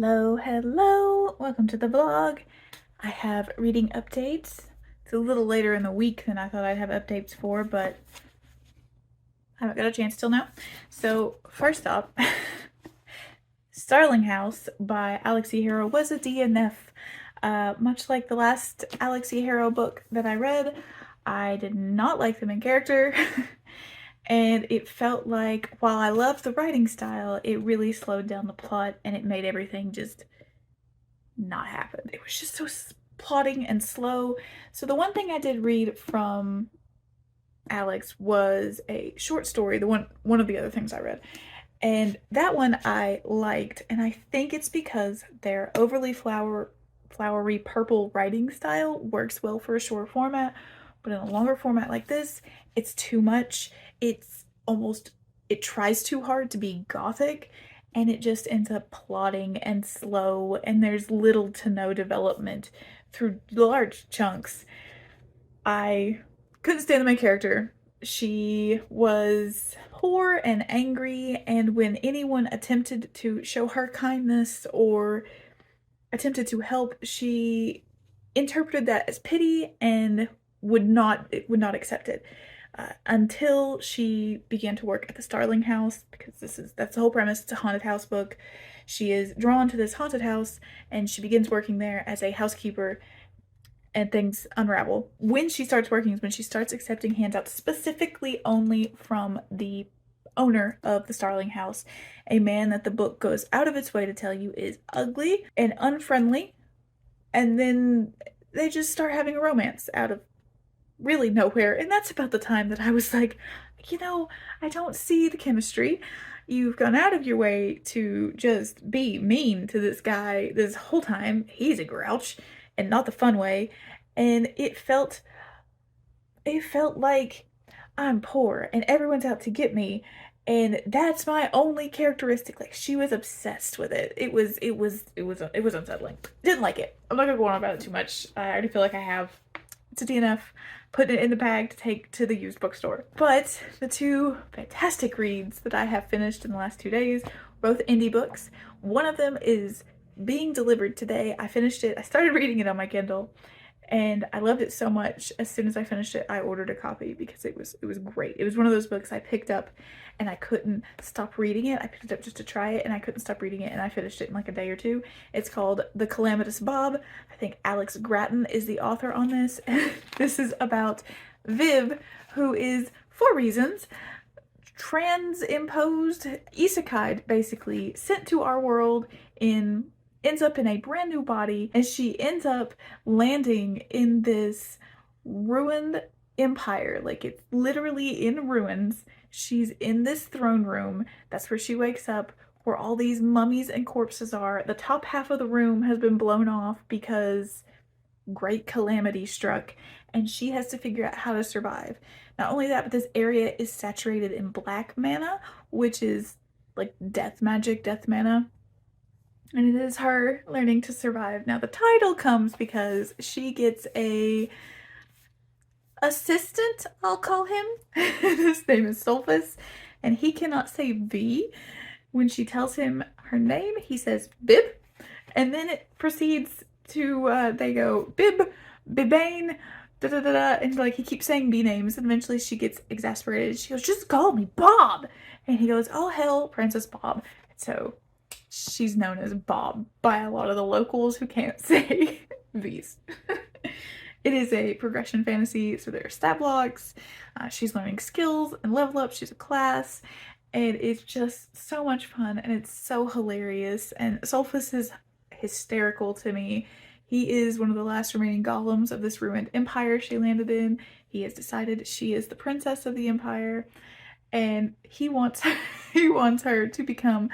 Hello, welcome to the vlog. I have reading updates. It's a little later in the week than I thought I'd have updates for, but I haven't got a chance till now. So first up, Starling House by Alex E. Harrow was a DNF. Much like the last Alex E. Harrow book that I read, I did not like the main character. And it felt like, while I loved the writing style, it really slowed down the plot and it made everything just not happen. It was just so plotting and slow. So the one thing I did read from Alex was a short story, one of the other things I read. And that one I liked, and I think it's because their overly flowery purple writing style works well for a short format, but in a longer format like this, it's too much. It tries too hard to be gothic, and it just ends up plotting and slow, and there's little to no development through large chunks. I couldn't stand the main character. She was poor and angry, and when anyone attempted to show her kindness or attempted to help, she interpreted that as pity and would not accept it. Until she began to work at the Starling House, because that's the whole premise. It's a haunted house book. She is drawn to this haunted house, and she begins working there as a housekeeper, and things unravel. When she starts working is when she starts accepting handouts, specifically only from the owner of the Starling House, a man that the book goes out of its way to tell you is ugly and unfriendly, and then they just start having a romance out of really nowhere. And that's about the time that I was like, I don't see the chemistry. You've gone out of your way to just be mean to this guy this whole time. He's a grouch, and not the fun way. And it felt like I'm poor and everyone's out to get me, and that's my only characteristic. Like, she was obsessed with it. It was unsettling. Didn't like it. I'm not gonna go on about it too much. I already feel like I have. It's a DNF. Putting it in the bag to take to the used bookstore. But the two fantastic reads that I have finished in the last 2 days, both indie books. One of them is being delivered today. I finished it. I started reading it on my Kindle, and I loved it so much. As soon as I finished it, I ordered a copy because it was great. It was one of those books I picked up and I couldn't stop reading it. I picked it up just to try it, and I couldn't stop reading it, and I finished it in like a day or two. It's called The Calamitous Bob. I think Alex Gratton is the author on this. This is about Viv, who is, for reasons, trans-imposed isekai, basically, sent to our world, ends up in a brand new body, and she ends up landing in this ruined empire. Like, it's literally in ruins. She's in this throne room. That's where she wakes up, where all these mummies and corpses are. The top half of the room has been blown off because great calamity struck, and she has to figure out how to survive. Not only that, but this area is saturated in black mana, which is like death magic, death mana. And it is her learning to survive. Now the title comes because she gets a assistant, I'll call him. His name is Sulfus, and he cannot say V. When she tells him her name, he says Bib, and then it proceeds to, they go Bib, Bibane, da da da da, and like he keeps saying B names, and eventually she gets exasperated. She goes, "Just call me Bob," and he goes, "Oh hell, Princess Bob." So she's known as Bob by a lot of the locals who can't say V's. It is a progression fantasy, so there are stat blocks. She's learning skills and level up. She's a class, and it's just so much fun, and it's so hilarious. And Sulfus is hysterical to me. He is one of the last remaining golems of this ruined empire she landed in. He has decided she is the princess of the empire, and he wants her to become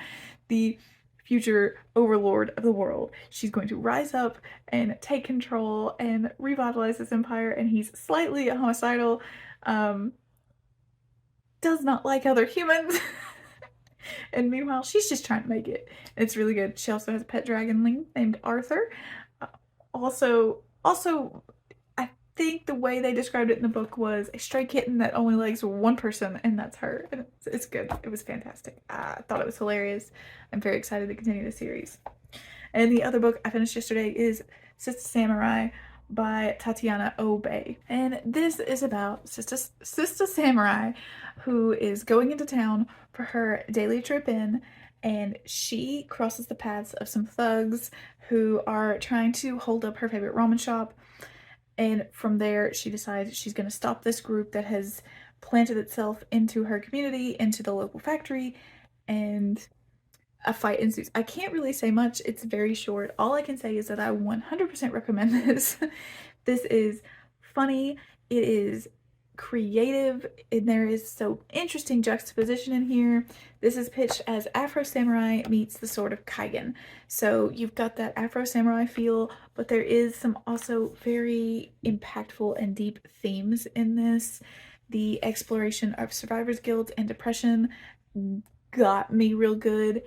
the future overlord of the world. She's going to rise up and take control and revitalize this empire, and he's slightly homicidal, does not like other humans. And meanwhile, she's just trying to make it. It's really good. She also has a pet dragonling named Arthur. Also, I think the way they described it in the book was a stray kitten that only likes one person, and that's her. And it's good. It was fantastic. I thought it was hilarious. I'm very excited to continue the series. And the other book I finished yesterday is Sister Samurai by Tatiana Obey. And this is about Sister Samurai who is going into town for her daily trip in, and she crosses the paths of some thugs who are trying to hold up her favorite ramen shop. And from there, she decides she's going to stop this group that has planted itself into her community, into the local factory, and a fight ensues. I can't really say much. It's very short. All I can say is that I 100% recommend this. This is funny. It is creative, and there is so interesting juxtaposition in here. This is pitched as Afro Samurai meets the Sword of Kaigen. So you've got that Afro Samurai feel, but there is some also very impactful and deep themes in this. The exploration of survivor's guilt and depression got me real good,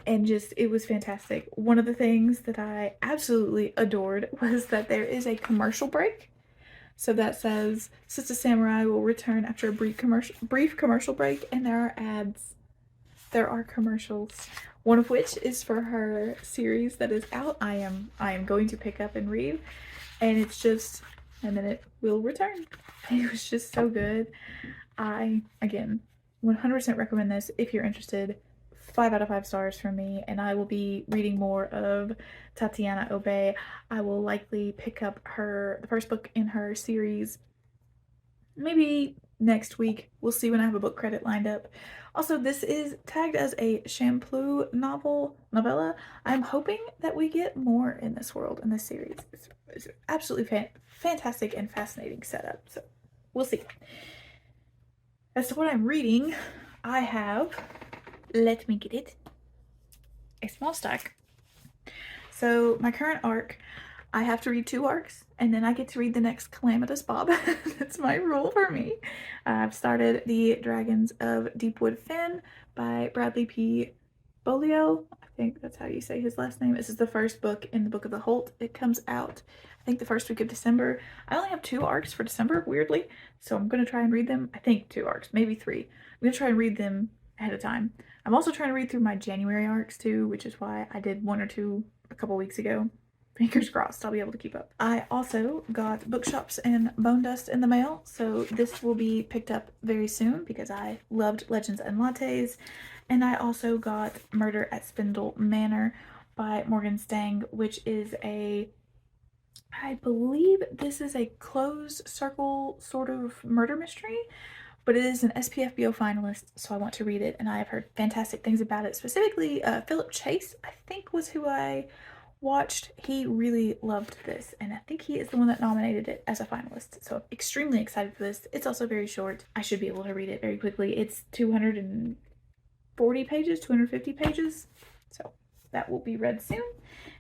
and just, it was fantastic. One of the things that I absolutely adored was that there is a commercial break. So that says Sister Samurai will return after a brief commercial break, and there are ads. There are commercials. One of which is for her series that is out. I am going to pick up and read, and it's just, and then it will return. It was just so good. I again 100% recommend this if you're interested. 5 out of 5 stars from me, and I will be reading more of Tatiana Obey. I will likely pick up the first book in her series maybe next week. We'll see when I have a book credit lined up. Also, this is tagged as a Champloo novella. I'm hoping that we get more in this world, in this series. It's absolutely fantastic and fascinating setup, so we'll see. As to what I'm reading, I have, let me get it, a small stack. So my current arc, I have to read 2 arcs, and then I get to read the next Calamitous Bob. That's my rule for me. I've started The Dragons of Deepwood Fen by Bradley P. Bolio. I think that's how you say his last name. This is the first book in the Book of the Holt. It comes out, I think, the first week of December. I only have 2 arcs for December, weirdly, so I'm going to try and read them. I think 2 arcs, maybe 3. I'm going to try and read them ahead of time. I'm also trying to read through my January arcs too, which is why I did 1 or 2 a couple weeks ago. Fingers crossed I'll be able to keep up. I also got Bookshops and Bone Dust in the mail, so this will be picked up very soon because I loved Legends and Lattes. And I also got Murder at Spindle Manor by Morgan Stang, which is I believe this is a closed circle sort of murder mystery, but it is an SPFBO finalist, so I want to read it, and I have heard fantastic things about it. Specifically, Philip Chase, I think, was who I watched. He really loved this, and I think he is the one that nominated it as a finalist, so I'm extremely excited for this. It's also very short. I should be able to read it very quickly. It's 240 pages, 250 pages, so that will be read soon.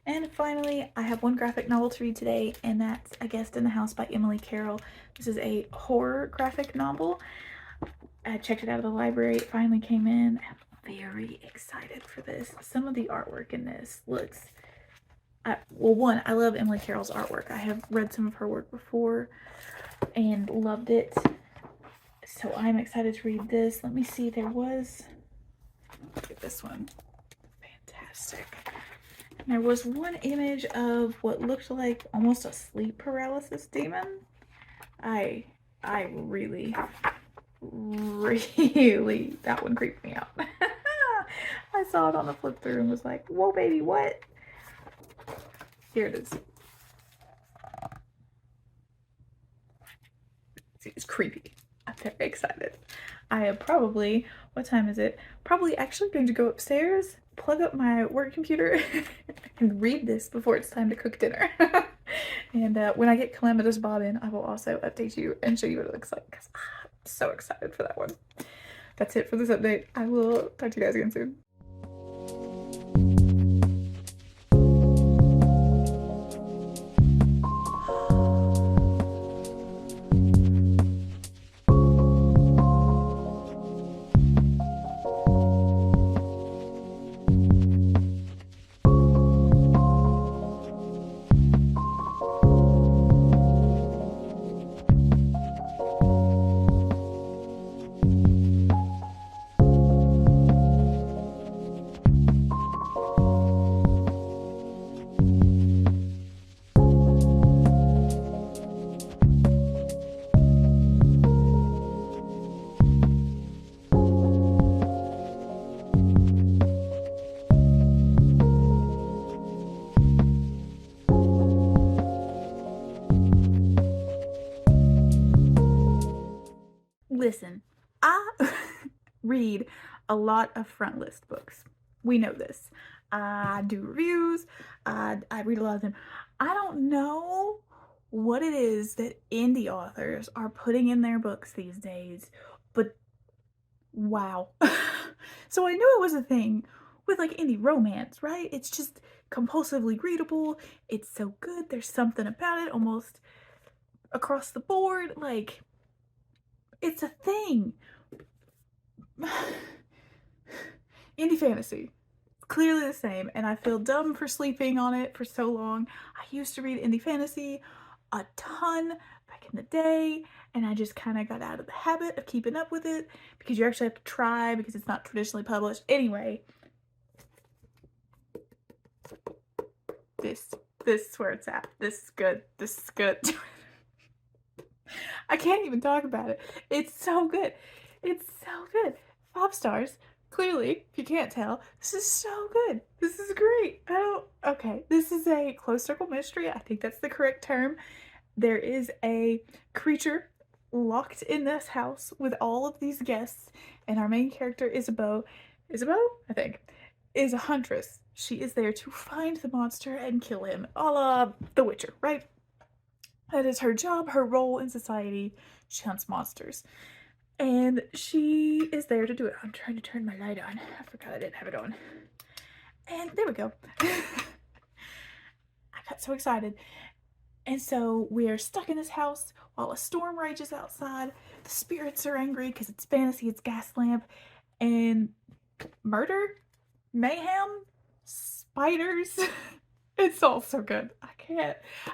And finally, I have 1 graphic novel to read today, and that's A Guest in the House by Emily Carroll. This is a horror graphic novel. I checked it out of the library. It finally came in. I'm very excited for this. Some of the artwork in this looks, well, one, I love Emily Carroll's artwork. I have read some of her work before and loved it. So I'm excited to read this. Let me see, there was, look at this one. Fantastic. There was one image of what looked like almost a sleep paralysis demon. I really, that one creeped me out. I saw it on the flip through and was like, whoa baby, what? Here it is. See, it's creepy. I'm very excited. I am probably, what time is it? Probably actually going to go upstairs, plug up my work computer, and read this before it's time to cook dinner. And when I get Calamitous Bob in, I will also update you and show you what it looks like, because I'm so excited for that one. That's it for this update. I will talk to you guys again soon. listen, I read a lot of front list books. We know this. I do reviews. I read a lot of them. I don't know what it is that indie authors are putting in their books these days, but wow. So I knew it was a thing with like indie romance, right? It's just compulsively readable. It's so good. There's something about it almost across the board. Like, it's a thing. Indie fantasy. Clearly the same, and I feel dumb for sleeping on it for so long. I used to read indie fantasy a ton back in the day, and I just kind of got out of the habit of keeping up with it because you actually have to try because it's not traditionally published. Anyway, this is where it's at. This is good. This is good. I can't even talk about it. It's so good. It's so good. 5 stars. Clearly, if you can't tell, this is so good. This is great. Okay, this is a closed circle mystery. I think that's the correct term. There is a creature locked in this house with all of these guests, and our main character, Isabeau, I think, is a huntress. She is there to find the monster and kill him, a la The Witcher, right? That is her job, her role in society. She hunts monsters. And she is there to do it. I'm trying to turn my light on. I forgot I didn't have it on. And there we go. I got so excited. And so we are stuck in this house while a storm rages outside. The spirits are angry because it's fantasy, it's Gaslamp. And murder, mayhem, spiders. It's all so good. I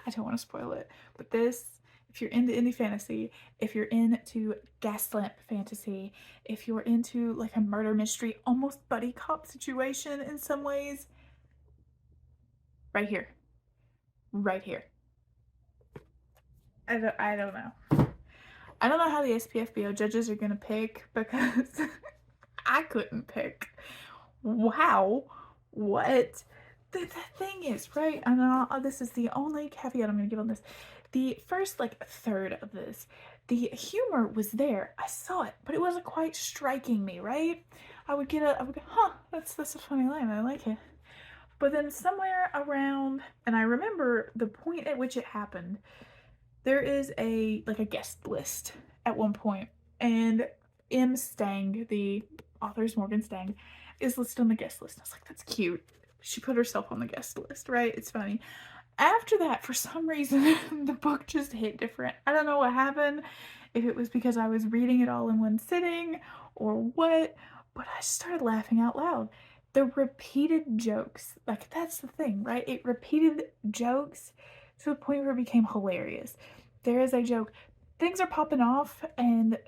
don't want to spoil it. But this, if you're into indie fantasy, if you're into Gaslamp fantasy, if you're into like a murder mystery, almost buddy cop situation in some ways, right here. Right here. I don't know. I don't know how the SPFBO judges are gonna pick because I couldn't pick. Wow. What? The thing is, right? I know this is the only caveat I'm gonna give on this. The first like third of this, the humor was there. I saw it, but it wasn't quite striking me, right? I would go, huh, that's a funny line. I like it. But then somewhere around, and I remember the point at which it happened, there is a guest list at one point, and M. Stang, the author's Morgan Stang, is listed on the guest list. I was like, that's cute. She put herself on the guest list, right? It's funny. After that, for some reason, the book just hit different. I don't know what happened, if it was because I was reading it all in one sitting or what, but I started laughing out loud. The repeated jokes, like that's the thing, right? It repeated jokes to the point where it became hilarious. There is a joke. Things are popping off, and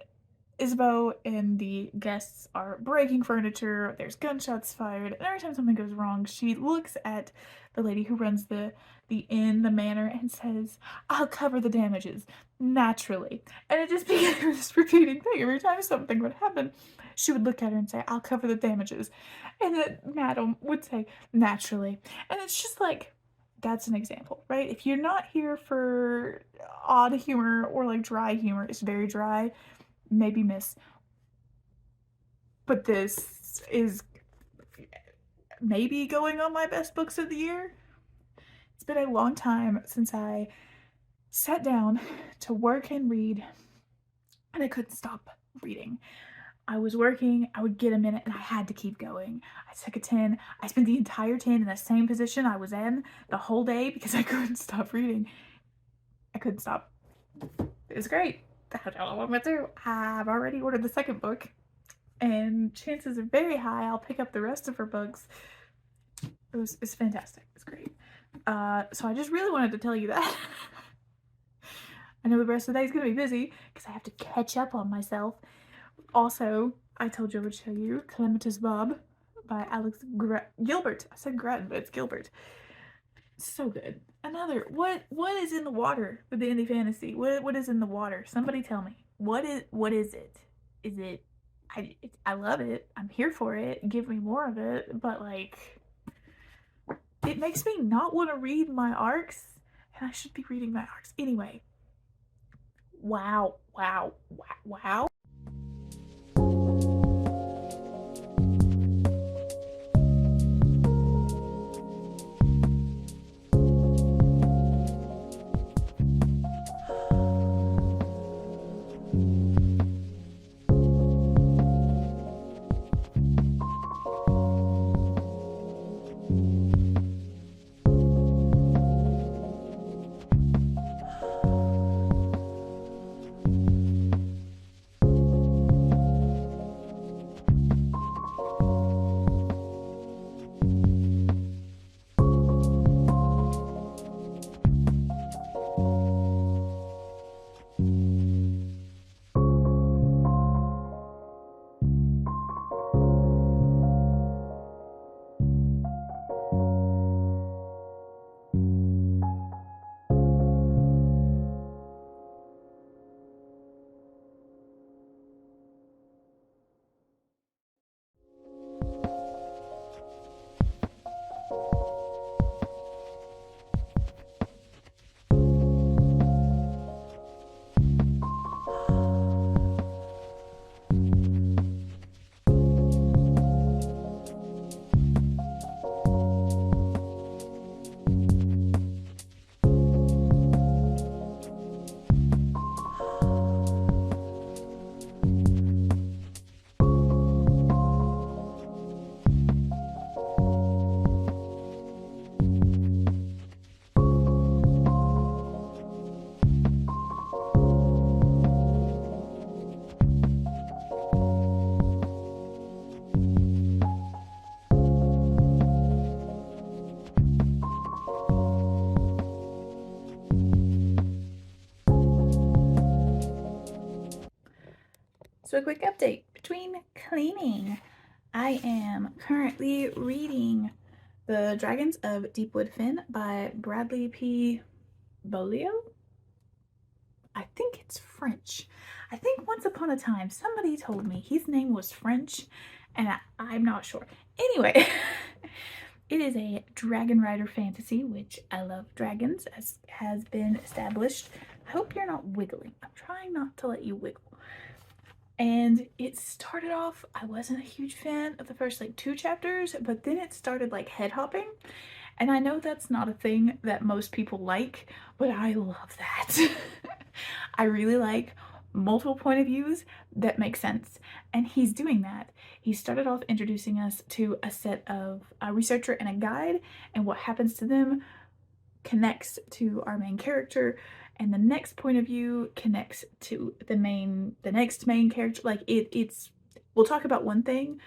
Isabeau and the guests are breaking furniture. There's gunshots fired, and every time something goes wrong, she looks at the lady who runs the inn, the manor, and says, "I'll cover the damages, naturally." And it just became this repeating thing. Every time something would happen, she would look at her and say, "I'll cover the damages." And then Madam would say, "Naturally." And it's just like, that's an example, right? If you're not here for odd humor or like dry humor, it's very dry, maybe miss. But this is maybe going on my best books of the year. It's been a long time since I sat down to work and read, and I couldn't stop reading. I was working, I would get a minute, and I had to keep going. I took a 10. I spent the entire 10 in the same position I was in the whole day because I couldn't stop reading. I couldn't stop. It was great. I don't know what I'm gonna do. I've already ordered the second book, and chances are very high I'll pick up the rest of her books. It's fantastic. It's great. So I just really wanted to tell you that. I know the rest of the day is gonna be busy because I have to catch up on myself. Also, I told you I would show you Clematis Bob by Alex Gilbert. I said Grattan, but it's Gilbert. So good. Another, what is in the water with the indie fantasy? What is in the water? Somebody tell me. What is it? Is it, I love it. I'm here for it. Give me more of it. But like, it makes me not want to read my arcs, and I should be reading my arcs. Anyway. Wow. So a quick update between cleaning. I am currently reading The Dragons of Deepwood Fen by Bradley P. Bolio. I think it's French. I think once upon a time somebody told me his name was French, and I'm not sure. Anyway, it is a dragon rider fantasy, which I love dragons, as has been established. I hope you're not wiggling. I'm trying not to let you wiggle. And it started off, I wasn't a huge fan of the first like 2 chapters, but then it started like head hopping. And I know that's not a thing that most people like, but I love that. I really like multiple point of views that make sense. And he's doing that. He started off introducing us to a set of a researcher and a guide, and what happens to them connects to our main character, and the next point of view connects to the next main character. Like it's we'll talk about one thing.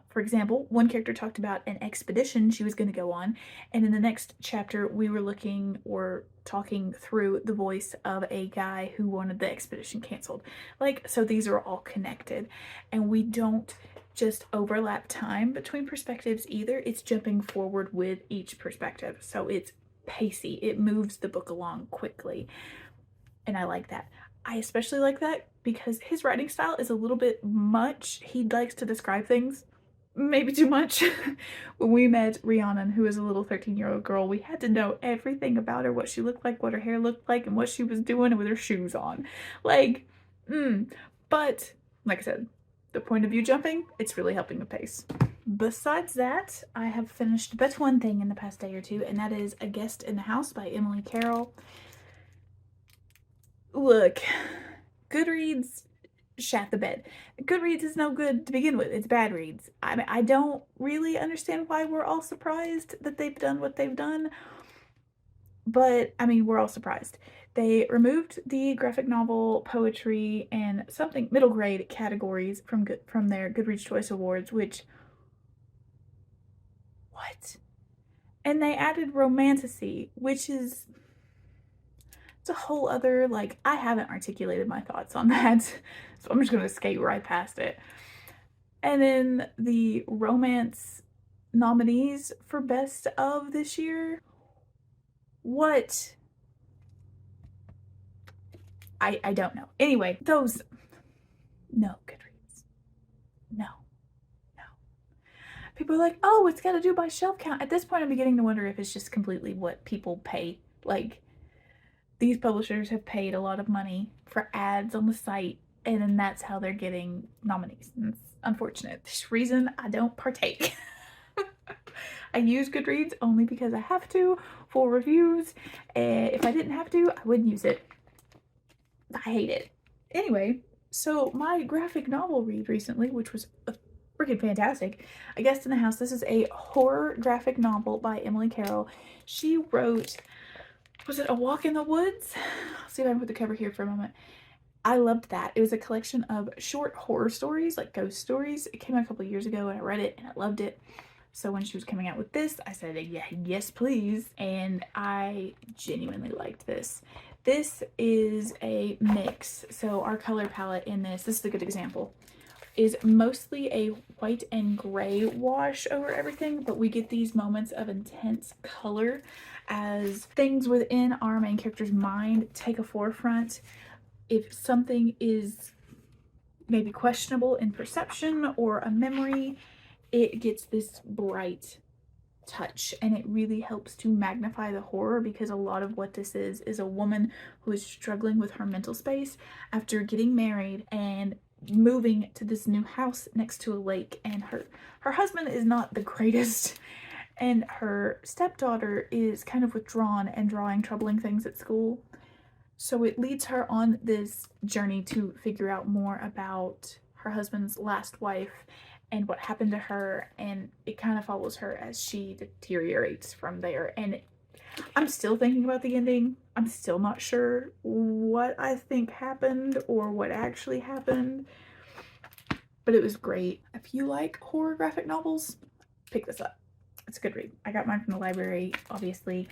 For example, one character talked about an expedition she was going to go on, and in the next chapter we were looking or talking through the voice of a guy who wanted the expedition canceled. Like, so these are all connected, and we don't just overlap time between perspectives either. It's jumping forward with each perspective, so it's pacey. It moves the book along quickly, and I like that. I especially like that because his writing style is a little bit much. He likes to describe things maybe too much. When we met Rhiannon, who is a little 13-year-old girl, we had to know everything about her, what she looked like, what her hair looked like, and what she was doing with her shoes on. Like, but like I said, the point of view jumping, it's really helping the pace. Besides that, I have finished but one thing in the past day or two, and that is A Guest in the House by Emily Carroll. Look, Goodreads shat the bed. Goodreads is no good to begin with. It's bad reads. I don't really understand why we're all surprised that they've done what they've done, but I mean, we're all surprised. They removed the graphic novel, poetry, and something middle grade categories from their Goodreads Choice Awards, which, what? And they added romantasy, which is, it's a whole other, like, I haven't articulated my thoughts on that, so I'm just gonna skate right past it. And then the romance nominees for best of this year, what? I don't know. Anyway, those, no, Goodreads, no. People are like, oh, it's got to do by shelf count. At this point, I'm beginning to wonder if it's just completely what people pay. Like, these publishers have paid a lot of money for ads on the site, and then that's how they're getting nominees. And it's unfortunate. This reason I don't partake. I use Goodreads only because I have to for reviews. If I didn't have to, I wouldn't use it. I hate it. Anyway, so my graphic novel read recently, which was freaking fantastic, A Guest in the House. This is a horror graphic novel by Emily Carroll. She wrote, was it A Walk in the Woods? I'll see if I can put the cover here for a moment. I loved that. It was a collection of short horror stories, like ghost stories. It came out a couple of years ago and I read it and I loved it. So when she was coming out with this, I said, yeah, yes, please. And I genuinely liked this. This is a mix. So our color palette in this is a good example, is mostly a white and gray wash over everything, but we get these moments of intense color as things within our main character's mind take a forefront. If something is maybe questionable in perception or a memory, it gets this bright touch, and it really helps to magnify the horror, because a lot of what this is a woman who is struggling with her mental space after getting married and moving to this new house next to a lake, and her husband is not the greatest, and her stepdaughter is kind of withdrawn and drawing troubling things at school. So it leads her on this journey to figure out more about her husband's last wife and what happened to her, and it kind of follows her as she deteriorates from there. And I'm still thinking about the ending. I'm still not sure what I think happened or what actually happened, but it was great. If you like horror graphic novels, pick this up. It's a good read. I got mine from the library, obviously.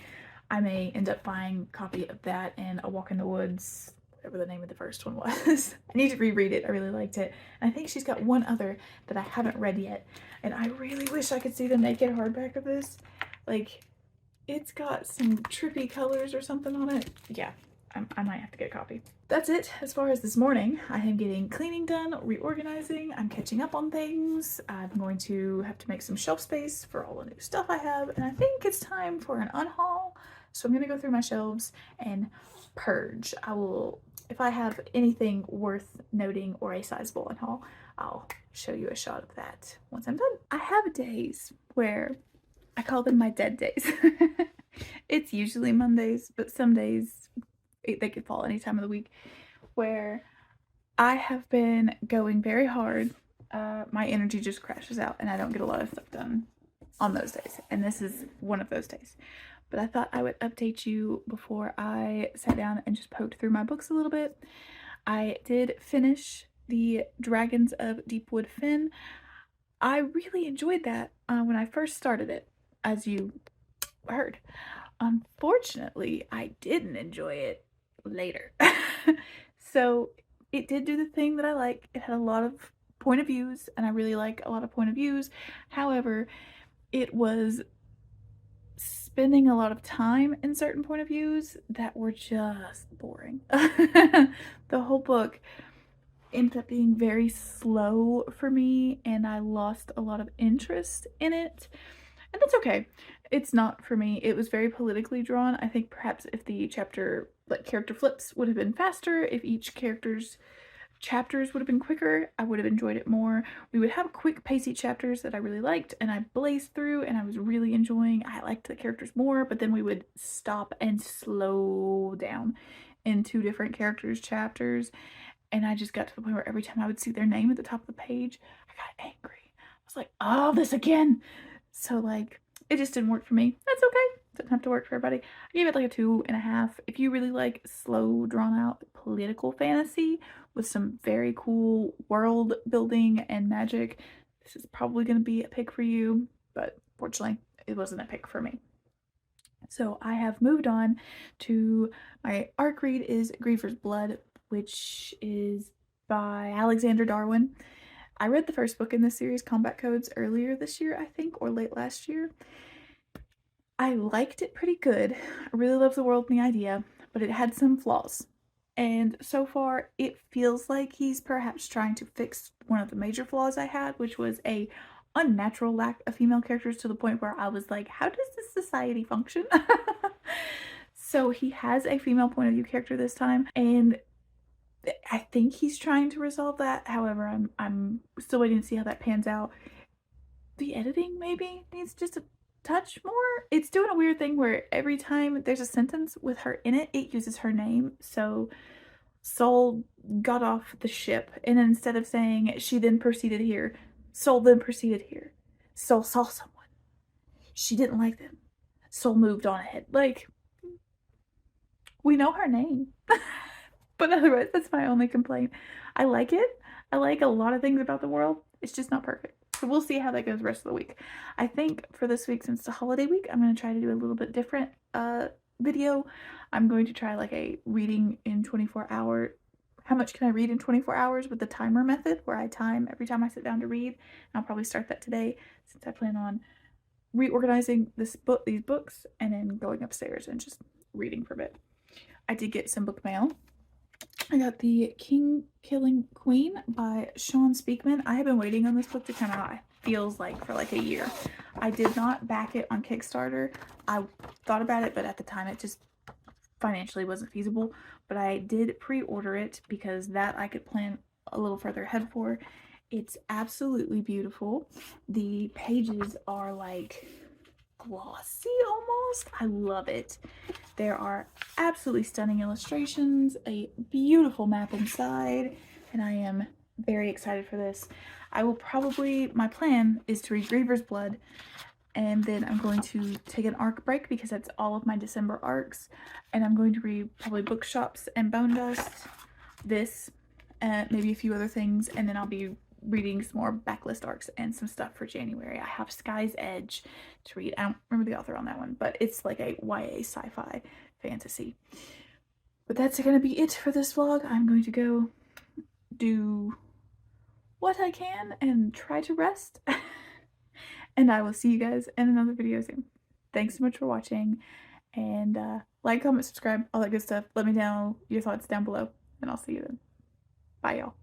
I may end up buying a copy of that and A Walk in the Woods whatever the name of the first one was. I need to reread it. I really liked it. And I think she's got one other that I haven't read yet. And I really wish I could see the naked hardback of this. Like, it's got some trippy colors or something on it. Yeah, I might have to get a copy. That's it as far as this morning. I am getting cleaning done, reorganizing, I'm catching up on things. I'm going to have to make some shelf space for all the new stuff I have, and I think it's time for an unhaul. So I'm gonna go through my shelves and purge. I will, if I have anything worth noting or a sizable unhaul, I'll show you a shot of that once I'm done. I have days where I call them my dead days. It's usually Mondays, but some days they could fall any time of the week, where I have been going very hard. My energy just crashes out and I don't get a lot of stuff done on those days. And this is one of those days. But I thought I would update you before I sat down and just poked through my books a little bit. I did finish The Dragons of Deepwood Fen. I really enjoyed that when I first started it, as you heard. Unfortunately, I didn't enjoy it later. So it did do the thing that I like. It had a lot of point of views, and I really like a lot of point of views. However, it was spending a lot of time in certain point of views that were just boring. The whole book ended up being very slow for me, and I lost a lot of interest in it. And that's okay. It's not for me. It was very politically drawn. I think perhaps if the chapter, like character flips, would have been faster, if each character's chapters would have been quicker, I would have enjoyed it more. We would have quick, pacey chapters that I really liked and I blazed through and I was really enjoying. I liked the characters more, but then we would stop and slow down in two different characters' chapters. And I just got to the point where every time I would see their name at the top of the page, I got angry. I was like, oh, this again. So like, it just didn't work for me. That's okay. Doesn't have to work for everybody. I gave it like a 2.5. If you really like slow, drawn out political fantasy with some very cool world building and magic, this is probably going to be a pick for you. But fortunately, it wasn't a pick for me. So I have moved on to my ARC read is Griever's Blood, which is by Alexander Darwin. I read the first book in this series, Combat Codes, earlier this year, I think, or late last year. I liked it pretty good. I really love the world and the idea, but it had some flaws. And so far, it feels like he's perhaps trying to fix one of the major flaws I had, which was a unnatural lack of female characters, to the point where I was like, how does this society function? So he has a female point of view character this time, and I think he's trying to resolve that. However, I'm still waiting to see how that pans out. The editing maybe needs just a touch more. It's doing a weird thing where every time there's a sentence with her in it, it uses her name. So Sol got off the ship, and instead of saying she then proceeded here, Sol then proceeded here. Sol saw someone. She didn't like them. Sol moved on ahead. Like, we know her name. But otherwise, that's my only complaint. I like it. I like a lot of things about the world. It's just not perfect. So we'll see how that goes the rest of the week. I think for this week, since it's a holiday week, I'm going to try to do a little bit different video. I'm going to try like a reading in 24 hours. How much can I read in 24 hours with the timer method, where I time every time I sit down to read. And I'll probably start that today, since I plan on reorganizing these books and then going upstairs and just reading for a bit. I did get some book mail. I got The King Killing Queen by Sean Speakman. I have been waiting on this book to come out, it feels like, for like a year. I did not back it on Kickstarter. I thought about it, but at the time it just financially wasn't feasible. But I did pre-order it because that I could plan a little further ahead for. It's absolutely beautiful. The pages are like glossy almost. I love it. There are absolutely stunning illustrations, a beautiful map inside, and I am very excited for this. I will probably, my plan is to read Griever's Blood, and then I'm going to take an arc break because that's all of my December arcs, and I'm going to read probably Bookshops and Bone Dust, this, maybe a few other things, and then I'll be reading some more backlist arcs and some stuff for January. I have Sky's Edge to read. I don't remember the author on that one, but it's like a YA sci-fi fantasy. But that's gonna be it for this vlog. I'm going to go do what I can and try to rest. And I will see you guys in another video soon. Thanks so much for watching, and like, comment, subscribe, all that good stuff. Let me know your thoughts down below, and I'll see you then. Bye, y'all.